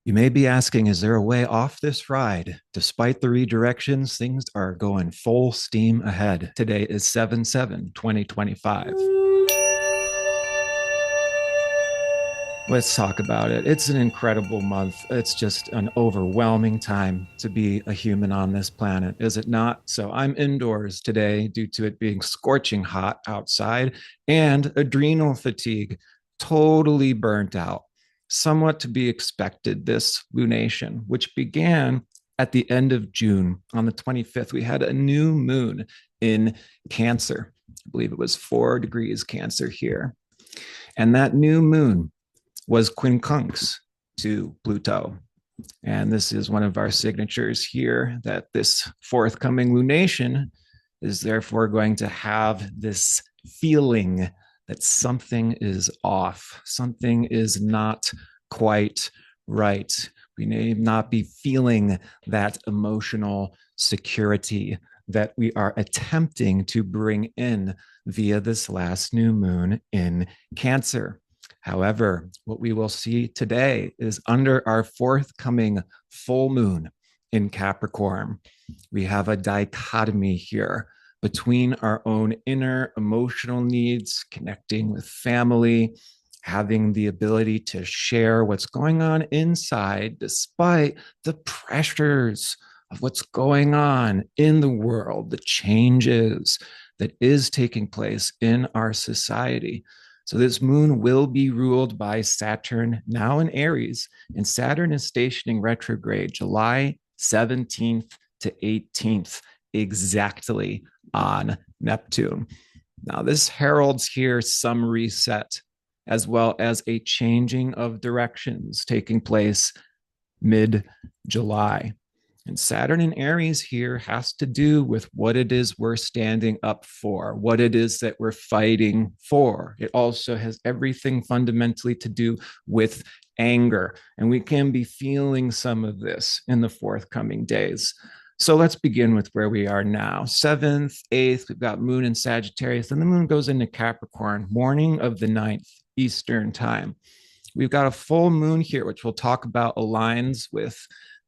You may be asking, is there a way off this ride? Despite the redirections, things are going full steam ahead. Today is 7/7/2025. Let's talk about it. It's an incredible month. It's just an overwhelming time to be a human on this planet, is it not? So I'm indoors today due to it being scorching hot outside and adrenal fatigue, totally burnt out. Somewhat to be expected this lunation, which began at the end of June on the 25th. We had a new moon in Cancer. I believe it was 4 degrees Cancer here. And that new moon was quincunx to Pluto. And this is one of our signatures here that this forthcoming lunation is therefore going to have this feeling that something is off, something is not quite right. We may not be feeling that emotional security that we are attempting to bring in via this last new moon in Cancer. However, what we will see today is under our forthcoming full moon in Capricorn, we have a dichotomy here between our own inner emotional needs, connecting with family, having the ability to share what's going on inside despite the pressures of what's going on in the world, the changes that is taking place in our society. So this moon will be ruled by Saturn, now in Aries, and Saturn is stationing retrograde July 17th to 18th, exactly on Neptune. Now, this heralds here some reset, as well as a changing of directions taking place mid-July. And Saturn in Aries here has to do with what it is we're standing up for, what it is that we're fighting for. It also has everything fundamentally to do with anger. And we can be feeling some of this in the forthcoming days. So let's begin with where we are now. 7th, 8th, we've got moon in Sagittarius. Then the moon goes into Capricorn, morning of the 9th, Eastern time. We've got a full moon here, which we'll talk about aligns with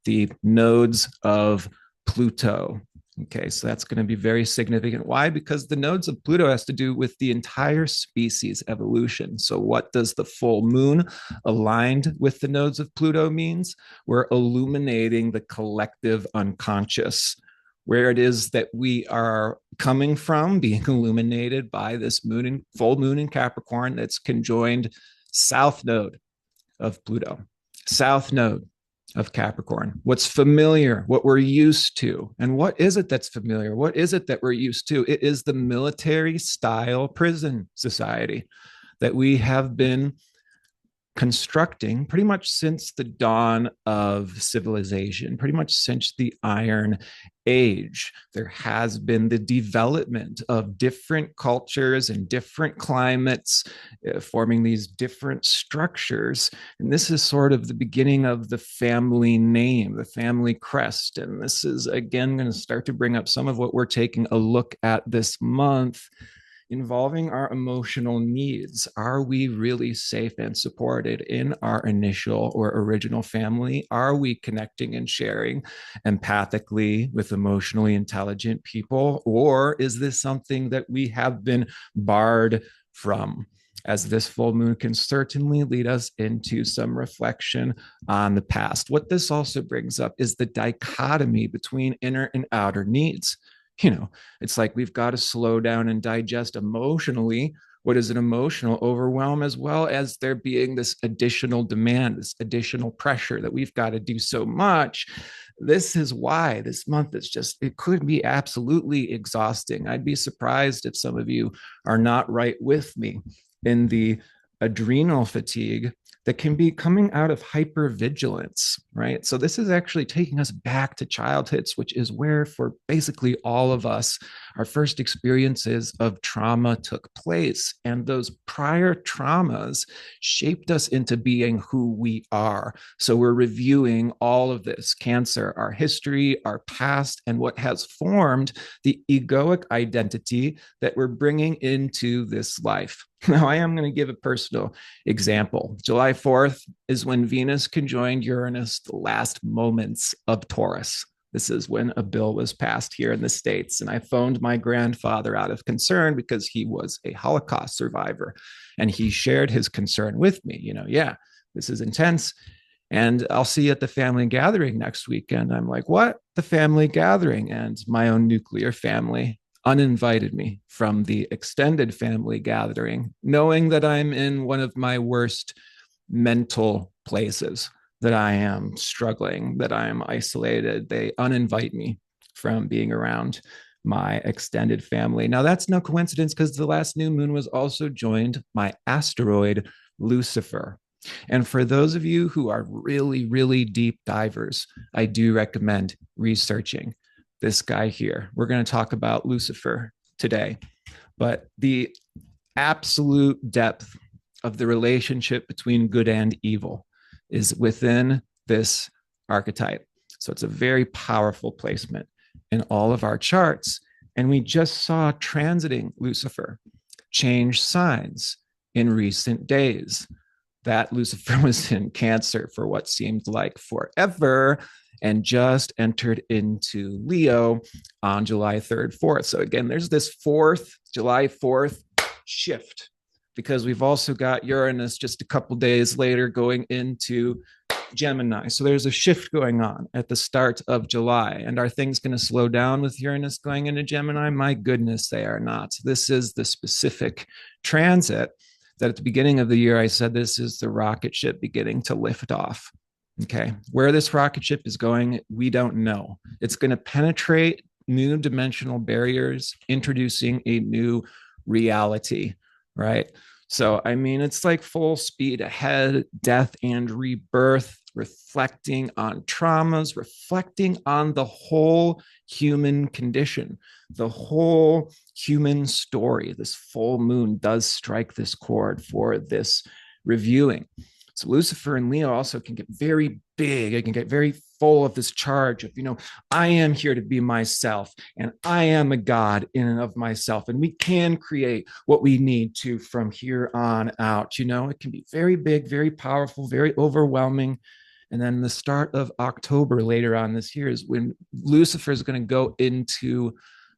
the nodes of Pluto. Okay, so that's going to be very significant. Why? Because the nodes of Pluto has to do with the entire species evolution. So what does the full moon aligned with the nodes of Pluto means? We're illuminating the collective unconscious, where it is that we are coming from, being illuminated by this moon and full moon in Capricorn that's conjoined south node of Pluto, south node of Capricorn, what's familiar, what we're used to. And what is it that's familiar? What is it that we're used to? It is the military style prison society that we have been constructing pretty much since the dawn of civilization, pretty much since the Iron Age. There has been the development of different cultures and different climates, forming these different structures. And this is sort of the beginning of the family name, the family crest. And this is, again, going to start to bring up some of what we're taking a look at this month involving our emotional needs. Are we really safe and supported in our initial or original family? Are we connecting and sharing empathically with emotionally intelligent people? Or is this something that we have been barred from? As this full moon can certainly lead us into some reflection on the past. What this also brings up is the dichotomy between inner and outer needs. It's like we've got to slow down and digest emotionally what is an emotional overwhelm, as well as there being this additional demand, this additional pressure that we've got to do so much. This is why this month is just, it could be absolutely exhausting. I'd be surprised if some of you are not right with me in the adrenal fatigue that can be coming out of hypervigilance, right? So this is actually taking us back to childhoods, which is where for basically all of us, our first experiences of trauma took place. And those prior traumas shaped us into being who we are. So we're reviewing all of this, Cancer, our history, our past, and what has formed the egoic identity that we're bringing into this life. Now, I am going to give a personal example. July 4th is when Venus conjoined Uranus, the last moments of Taurus. This is when a bill was passed here in the States. And I phoned my grandfather out of concern because he was a Holocaust survivor. And he shared his concern with me. Yeah, this is intense. And I'll see you at the family gathering next weekend. I'm like, what? The family gathering? And my own nuclear family uninvited me from the extended family gathering, knowing that I'm in one of my worst mental places, that I am struggling, that I'm isolated. They uninvite me from being around my extended family. Now, that's no coincidence because the last new moon was also joined by asteroid Lucifer. And for those of you who are really, really deep divers, I do recommend researching this guy here. We're going to talk about Lucifer today, but the absolute depth of the relationship between good and evil is within this archetype. So it's a very powerful placement in all of our charts. And we just saw transiting Lucifer change signs in recent days. That Lucifer was in Cancer for what seemed like forever and just entered into Leo on July 3rd, 4th. So again, there's this July 4th shift, because we've also got Uranus just a couple days later going into Gemini. So there's a shift going on at the start of July. And are things going to slow down with Uranus going into Gemini? My goodness, they are not. This is the specific transit that at the beginning of the year, I said this is the rocket ship beginning to lift off. Okay. Where this rocket ship is going, we don't know. It's going to penetrate new dimensional barriers, introducing a new reality, right? So, I mean, it's like full speed ahead, death and rebirth, reflecting on traumas, reflecting on the whole human condition, the whole human story. This full moon does strike this chord for this reviewing. So Lucifer and Leo also can get very big. It can get very full of this charge of, I am here to be myself and I am a God in and of myself. And we can create what we need to from here on out. It can be very big, very powerful, very overwhelming. And then the start of October later on this year is when Lucifer is going to go into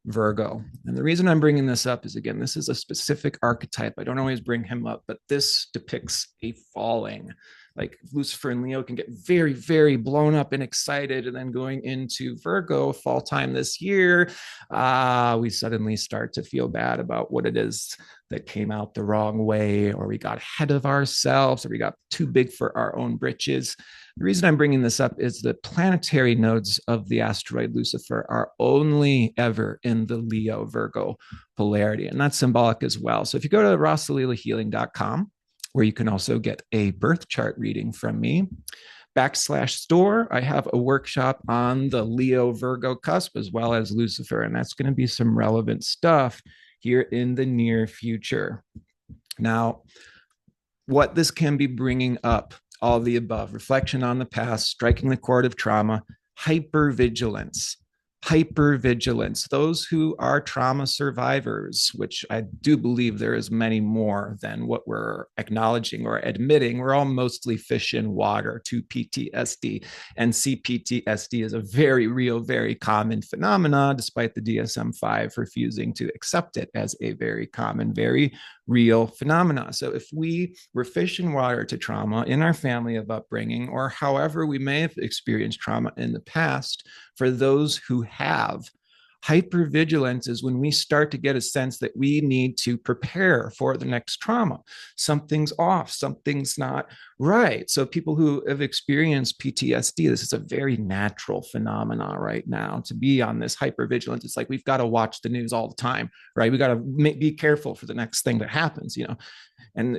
Virgo. And the reason I'm bringing this up is, again, this is a specific archetype. I don't always bring him up, but this depicts a falling. Like Lucifer and Leo can get very, very blown up and excited. And then going into Virgo fall time this year, we suddenly start to feel bad about what it is that came out the wrong way, or we got ahead of ourselves, or we got too big for our own britches. The reason I'm bringing this up is the planetary nodes of the asteroid Lucifer are only ever in the Leo-Virgo polarity, and that's symbolic as well. So if you go to rossalilahealing.com, where you can also get a birth chart reading from me, /store, I have a workshop on the Leo-Virgo cusp as well as Lucifer, and that's going to be some relevant stuff here in the near future. Now, what this can be bringing up, all the above: reflection on the past, striking the chord of trauma, hypervigilance. Those who are trauma survivors, which I do believe there is many more than what we're acknowledging or admitting. We're all mostly fish in water to PTSD, and CPTSD is a very real, very common phenomenon, despite the DSM-5 refusing to accept it as a very common, very real phenomena. So if we were fish in water to trauma in our family of upbringing, or however we may have experienced trauma in the past, for those who have, hypervigilance is when we start to get a sense that we need to prepare for the next trauma. Something's off, something's not right. So people who have experienced PTSD, this is a very natural phenomenon right now to be on this hypervigilance. It's like we've got to watch the news all the time, right? We got to be careful for the next thing that happens, And,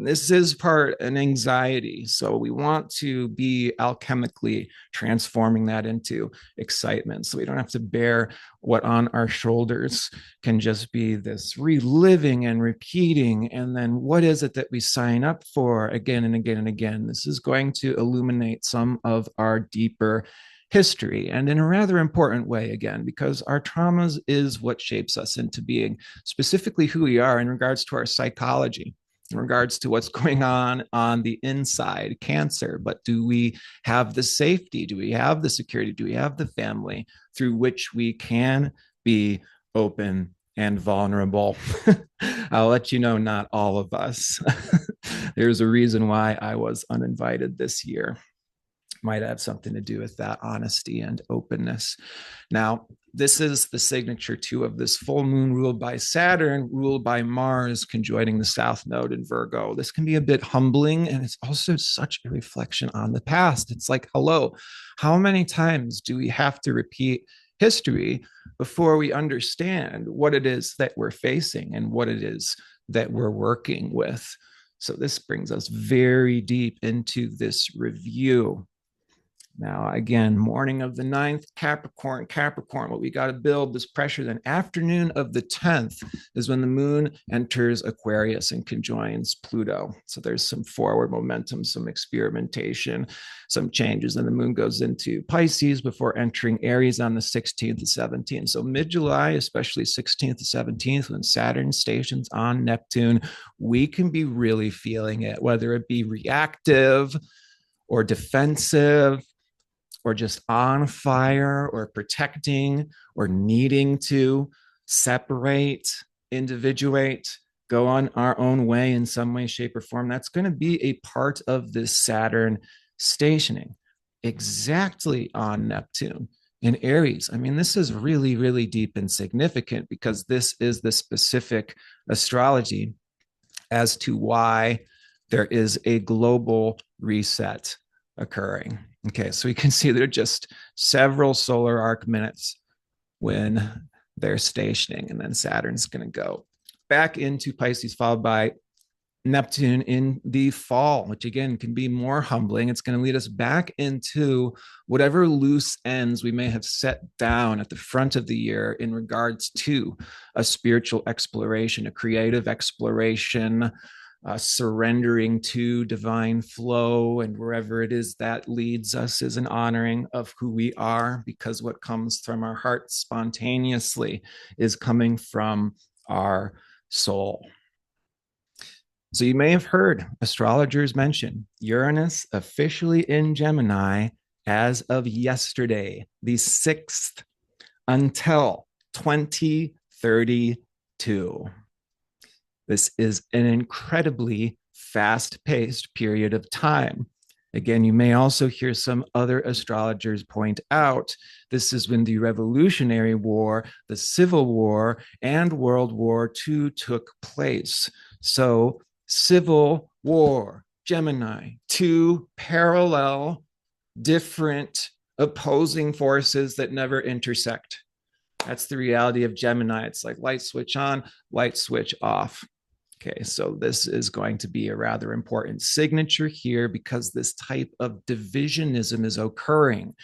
this is part an anxiety. So we want to be alchemically transforming that into excitement. So we don't have to bear what on our shoulders can just be this reliving and repeating. And then what is it that we sign up for again and again and again? This is going to illuminate some of our deeper history, and in a rather important way, again, because our traumas is what shapes us into being specifically who we are in regards to our psychology, in regards to what's going on the inside, cancer. But do we have the safety? Do we have the security? Do we have the family through which we can be open and vulnerable? I'll let you know, not all of us. There's a reason why I was uninvited this year. Might have something to do with that honesty and openness. Now, this is the signature too of this full moon ruled by Saturn, ruled by Mars, conjoining the South Node in Virgo. This can be a bit humbling, and it's also such a reflection on the past. It's like, hello, how many times do we have to repeat history before we understand what it is that we're facing and what it is that we're working with? So this brings us very deep into this review. Now, again, morning of the 9th, Capricorn, what we got to build this pressure. Then afternoon of the 10th is when the moon enters Aquarius and conjoins Pluto. So there's some forward momentum, some experimentation, some changes. And the moon goes into Pisces before entering Aries on the 16th to 17th. So mid-July, especially 16th to 17th, when Saturn stations on Neptune, we can be really feeling it, whether it be reactive or defensive, or just on fire, or protecting, or needing to separate, individuate, go on our own way in some way, shape, or form. That's going to be a part of this Saturn stationing exactly on Neptune in Aries. I mean, this is really, really deep and significant because this is the specific astrology as to why there is a global reset occurring. Okay, so we can see there are just several solar arc minutes when they're stationing, and then Saturn's going to go back into Pisces, followed by Neptune in the fall, which again can be more humbling. It's going to lead us back into whatever loose ends we may have set down at the front of the year in regards to a spiritual exploration, a creative exploration, surrendering to divine flow, and wherever it is that leads us is an honoring of who we are, because what comes from our heart spontaneously is coming from our soul. So you may have heard astrologers mention Uranus officially in Gemini as of yesterday, the 6th, until 2032. This is an incredibly fast-paced period of time. Again, you may also hear some other astrologers point out this is when the Revolutionary War, the Civil War, and World War II took place. So, Civil War, Gemini, two parallel, different, opposing forces that never intersect. That's the reality of Gemini. It's like light switch on, light switch off. Okay, so this is going to be a rather important signature here because this type of divisionism is occurring.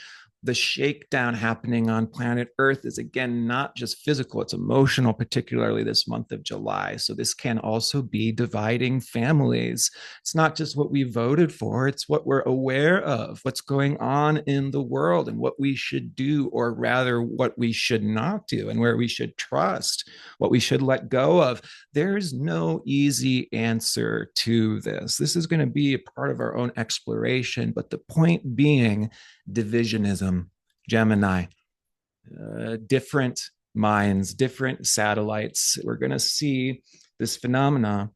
The shakedown happening on planet Earth is, again, not just physical, it's emotional, particularly this month of July. So this can also be dividing families. It's not just what we voted for, it's what we're aware of, what's going on in the world and what we should do, or rather what we should not do, and where we should trust, what we should let go of. There's no easy answer to this. This is going to be a part of our own exploration, but the point being, divisionism, Gemini, different minds, different satellites. We're going to see this phenomena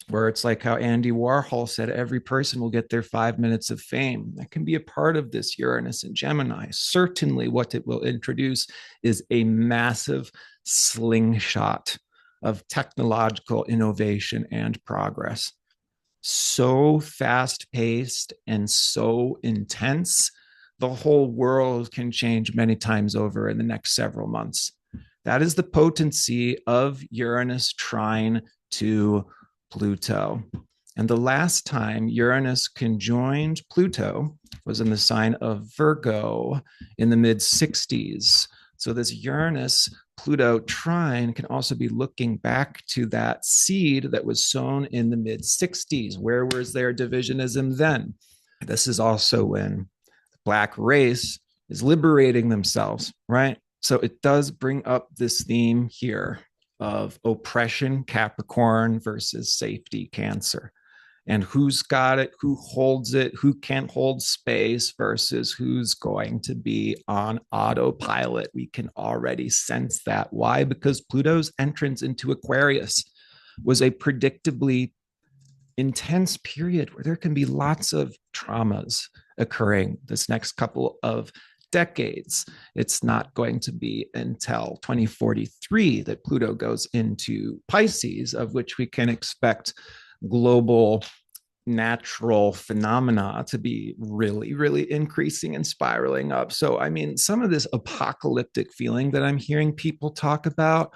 where it's like how Andy Warhol said, every person will get their 5 minutes of fame. That can be a part of this Uranus and Gemini. Certainly what it will introduce is a massive slingshot of technological innovation and progress. So fast-paced and so intense, the whole world can change many times over in the next several months. That is the potency of Uranus trine to Pluto. And the last time Uranus conjoined Pluto was in the sign of Virgo in the mid-60s. So this Uranus-Pluto trine can also be looking back to that seed that was sown in the mid-60s. Where was their divisionism then? This is also when Black race is liberating themselves, right? So it does bring up this theme here of oppression, Capricorn versus safety, Cancer. And who's got it, who holds it, who can hold space versus who's going to be on autopilot. We can already sense that. Why? Because Pluto's entrance into Aquarius was a predictably intense period where there can be lots of traumas occurring this next couple of decades. It's not going to be until 2043 that Pluto goes into Pisces, of which we can expect global natural phenomena to be really, really increasing and spiraling up. So, I mean, some of this apocalyptic feeling that I'm hearing people talk about,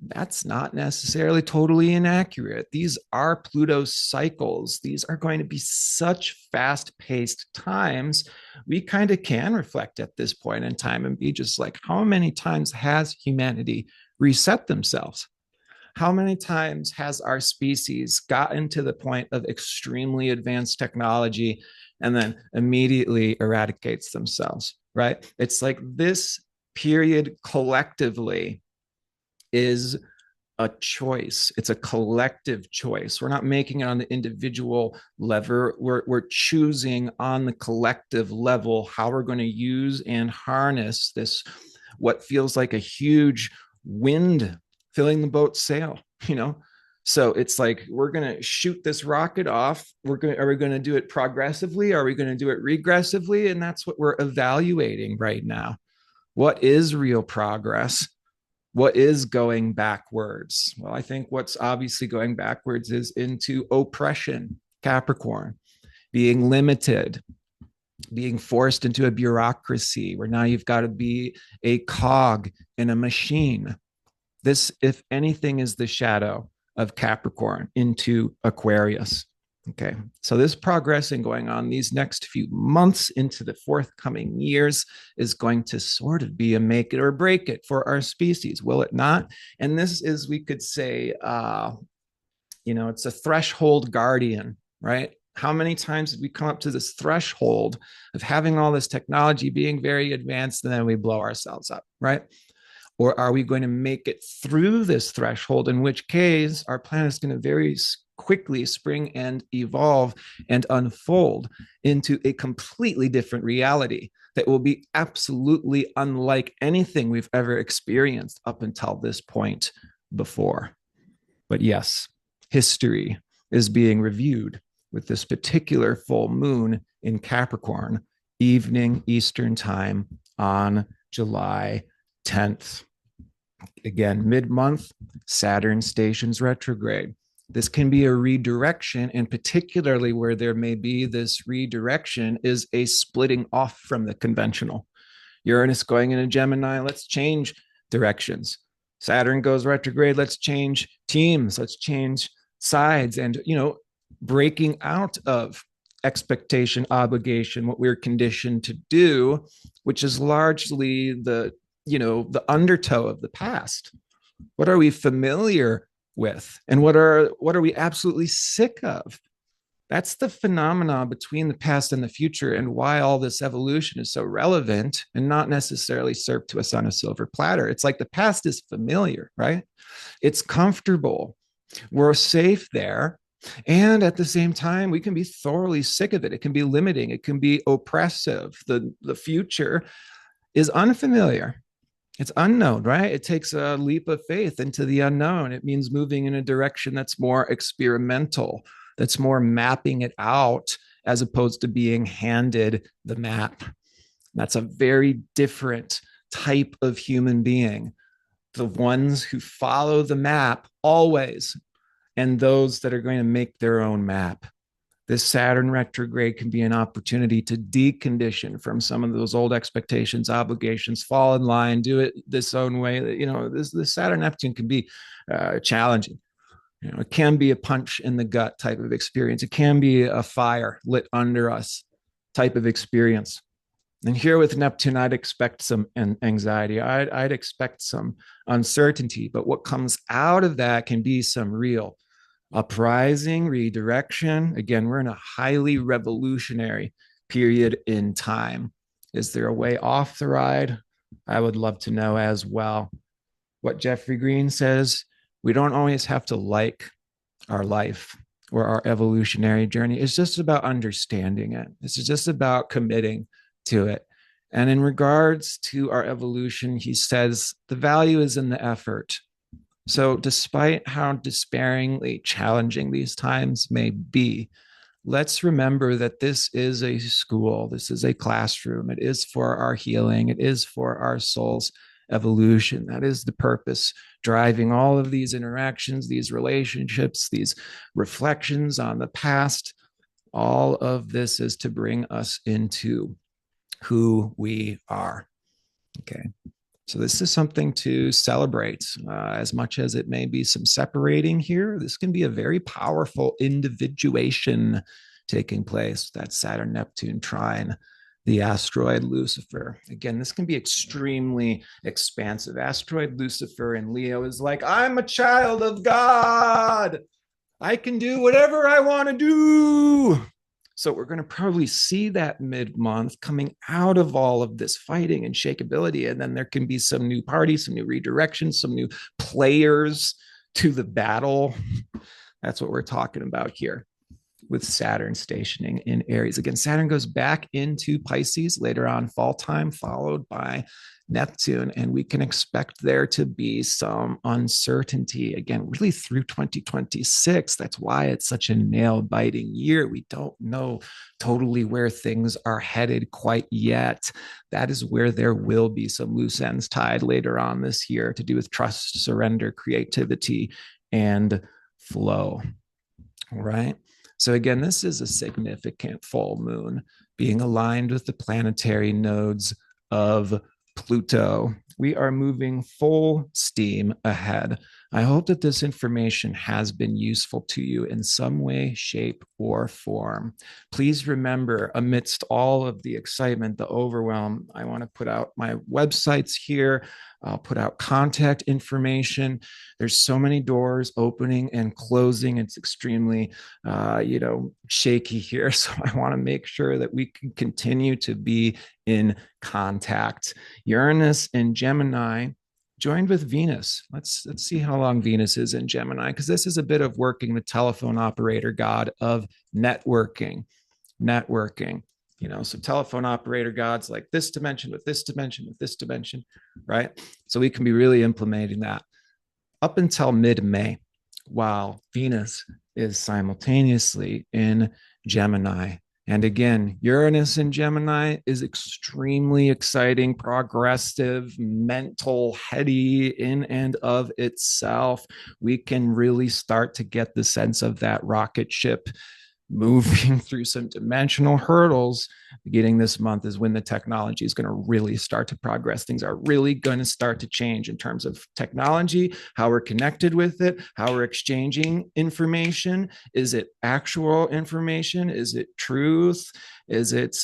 that's not necessarily totally inaccurate. These are Pluto's cycles. These are going to be such fast paced times. We kind of can reflect at this point in time and be just like, how many times has humanity reset themselves? How many times has our species gotten to the point of extremely advanced technology and then immediately eradicates themselves, right? It's like this period collectively is a choice. It's a collective choice. We're not making it on the individual level. We're choosing on the collective level how we're going to use and harness this, what feels like a huge wind filling the boat's sail, you know? So it's like, we're going to shoot this rocket off. Are we going to do it progressively? Are we going to do it regressively? And that's what we're evaluating right now. What is real progress? What is going backwards? Well, I think what's obviously going backwards is into oppression, Capricorn, being limited, being forced into a bureaucracy where now you've got to be a cog in a machine. This, if anything, is the shadow of Capricorn into Aquarius. Okay, so this progressing going on these next few months into the forthcoming years is going to sort of be a make it or break it for our species, will it not? And this is, we could say, it's a threshold guardian, right? How many times did we come up to this threshold of having all this technology being very advanced and then we blow ourselves up, right? Or are we going to make it through this threshold, in which case our planet is going to very quickly spring and evolve and unfold into a completely different reality that will be absolutely unlike anything we've ever experienced up until this point before. But yes, history is being reviewed with this particular full moon in Capricorn, evening Eastern time on July 10th. Again, mid-month, Saturn stations retrograde. This can be a redirection, and particularly where there may be this redirection is a splitting off from the conventional. Uranus going into Gemini, let's change directions. Saturn goes retrograde, let's change teams, let's change sides, and, breaking out of expectation, obligation, what we're conditioned to do, which is largely the undertow of the past. What are we familiar with, and what are we absolutely sick of? That's the phenomena between the past and the future, and why all this evolution is so relevant and not necessarily served to us on a silver platter. It's like the past is familiar, right? It's comfortable. We're safe there. And at the same time, we can be thoroughly sick of it. It can be limiting. It can be oppressive. The future is unfamiliar. It's unknown, right? It takes a leap of faith into the unknown. It means moving in a direction that's more experimental, that's more mapping it out as opposed to being handed the map. That's a very different type of human being. The ones who follow the map always, and those that are going to make their own map. This Saturn retrograde can be an opportunity to decondition from some of those old expectations, obligations, fall in line, do it this own way. This Saturn Neptune can be challenging. It can be a punch in the gut type of experience. It can be a fire lit under us type of experience. And here with Neptune, I'd expect some anxiety. I'd expect some uncertainty. But what comes out of that can be some real uprising, redirection. Again, we're in a highly revolutionary period in time. Is there a way off the ride? I would love to know as well. What Jeffrey Green says, we don't always have to like our life or our evolutionary journey. It's just about understanding it. It's just about committing to it. And in regards to our evolution, he says the value is in the effort. So, despite how despairingly challenging these times may be, let's remember that this is a school, this is a classroom, it is for our healing, it is for our soul's evolution. That is the purpose driving all of these interactions, these relationships, these reflections on the past. All of this is to bring us into who we are. Okay. So this is something to celebrate. As much as it may be some separating here, this can be a very powerful individuation taking place. That Saturn Neptune trine, the asteroid Lucifer. Again, this can be extremely expansive. Asteroid Lucifer in Leo is like, I'm a child of God. I can do whatever I want to do. So we're going to probably see that mid-month coming out of all of this fighting and shakeability. And then there can be some new parties, some new redirections, some new players to the battle. That's what we're talking about here with Saturn stationing in Aries. Again, Saturn goes back into Pisces later on fall time, followed by Neptune, and we can expect there to be some uncertainty again, really through 2026. That's why it's such a nail biting year. We don't know totally where things are headed quite yet. That is where there will be some loose ends tied later on this year to do with trust, surrender, creativity, and flow. All right. So, again, this is a significant full moon being aligned with the planetary nodes of Pluto. We are moving full steam ahead. I hope that this information has been useful to you in some way, shape, or form. Please remember, amidst all of the excitement, the overwhelm, I want to put out my websites here. I'll put out contact information. There's so many doors opening and closing. It's extremely, shaky here. So I want to make sure that we can continue to be in contact. Uranus in Gemini joined with Venus. Let's see how long Venus is in Gemini, because this is a bit of working the telephone operator god of networking. So telephone operator gods like this dimension with this dimension with this dimension, right? So we can be really implementing that up until mid-May, while Venus is simultaneously in Gemini. And again, Uranus in Gemini is extremely exciting, progressive, mental, heady in and of itself. We can really start to get the sense of that rocket ship moving through some dimensional hurdles beginning this month is when the technology is going to really start to progress. Things are really going to start to change in terms of technology, how we're connected with it, how we're exchanging information. Is it actual information? Is it truth? Is it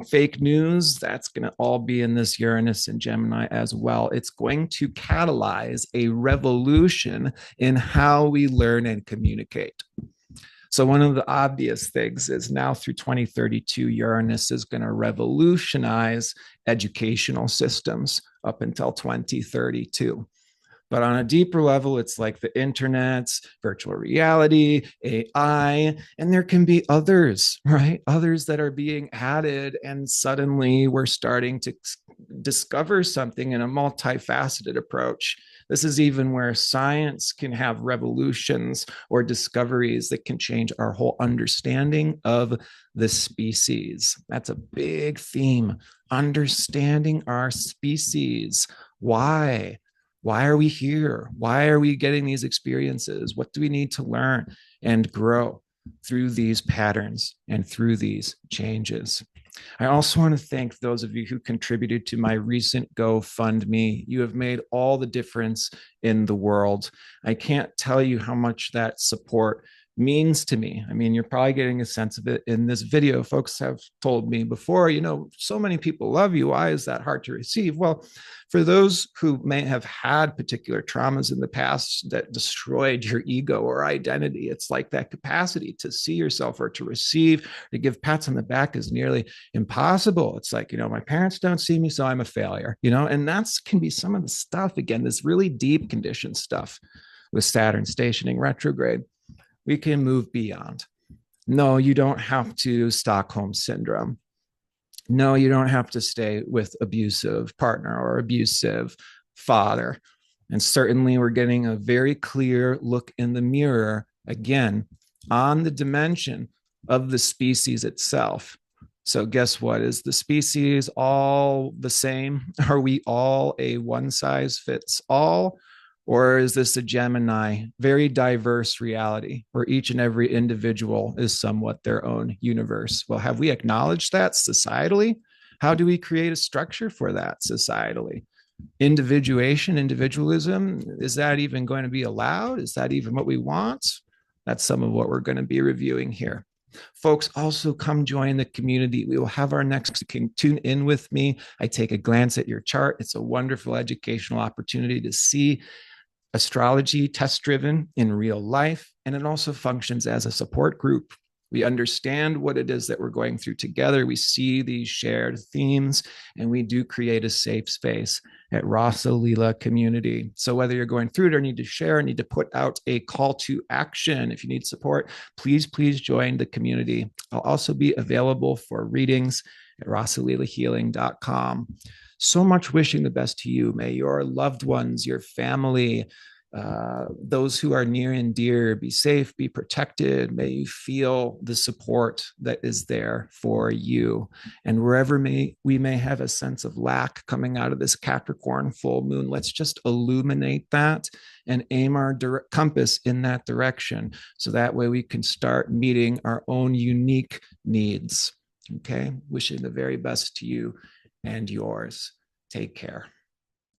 fake news? That's going to all be in this Uranus and Gemini as well. It's going to catalyze a revolution in how we learn and communicate. So one of the obvious things is now through 2032, Uranus is going to revolutionize educational systems up until 2032. But on a deeper level, it's like the internet, virtual reality, AI, and there can be others, right? Others that are being added, and suddenly we're starting to discover something in a multifaceted approach. This is even where science can have revolutions or discoveries that can change our whole understanding of the species. That's a big theme, understanding our species. Why? Why are we here? Why are we getting these experiences? What do we need to learn and grow through these patterns and through these changes? I also want to thank those of you who contributed to my recent GoFundMe. You have made all the difference in the world. I can't tell you how much that support means to me. I mean, you're probably getting a sense of it in this video. Folks have told me before, so many people love you. Why is that hard to receive? Well, for those who may have had particular traumas in the past that destroyed your ego or identity, it's like that capacity to see yourself or to receive, to give pats on the back is nearly impossible. It's like, my parents don't see me, so I'm a failure, and that's can be some of the stuff, again, this really deep conditioned stuff with Saturn stationing retrograde. We can move beyond. No, you don't have to Stockholm syndrome. No, you don't have to stay with abusive partner or abusive father. And certainly we're getting a very clear look in the mirror again on the dimension of the species itself. So guess what? Is the species all the same? Are we all a one size fits all? Or is this a Gemini, very diverse reality where each and every individual is somewhat their own universe? Well, have we acknowledged that societally? How do we create a structure for that societally? Individuation, individualism, is that even going to be allowed? Is that even what we want? That's some of what we're going to be reviewing here. Folks, also come join the community. We will have our next, tune in with me. I take a glance at your chart. It's a wonderful educational opportunity to see astrology test driven in real life. And it also functions as a support group. We understand what it is that we're going through together. We see these shared themes, and we do create a safe space at Rasa Leela community. So whether you're going through it or need to share, or need to put out a call to action, if you need support, please join the community. I'll also be available for readings at rasaleelahealing.com. So much wishing the best to you. May your loved ones, your family, those who are near and dear be safe, be protected. May you feel the support that is there for you. And wherever we may have a sense of lack coming out of this Capricorn full moon, let's just illuminate that and aim our compass in that direction. So that way we can start meeting our own unique needs. Okay. Wishing the very best to you and yours. Take care.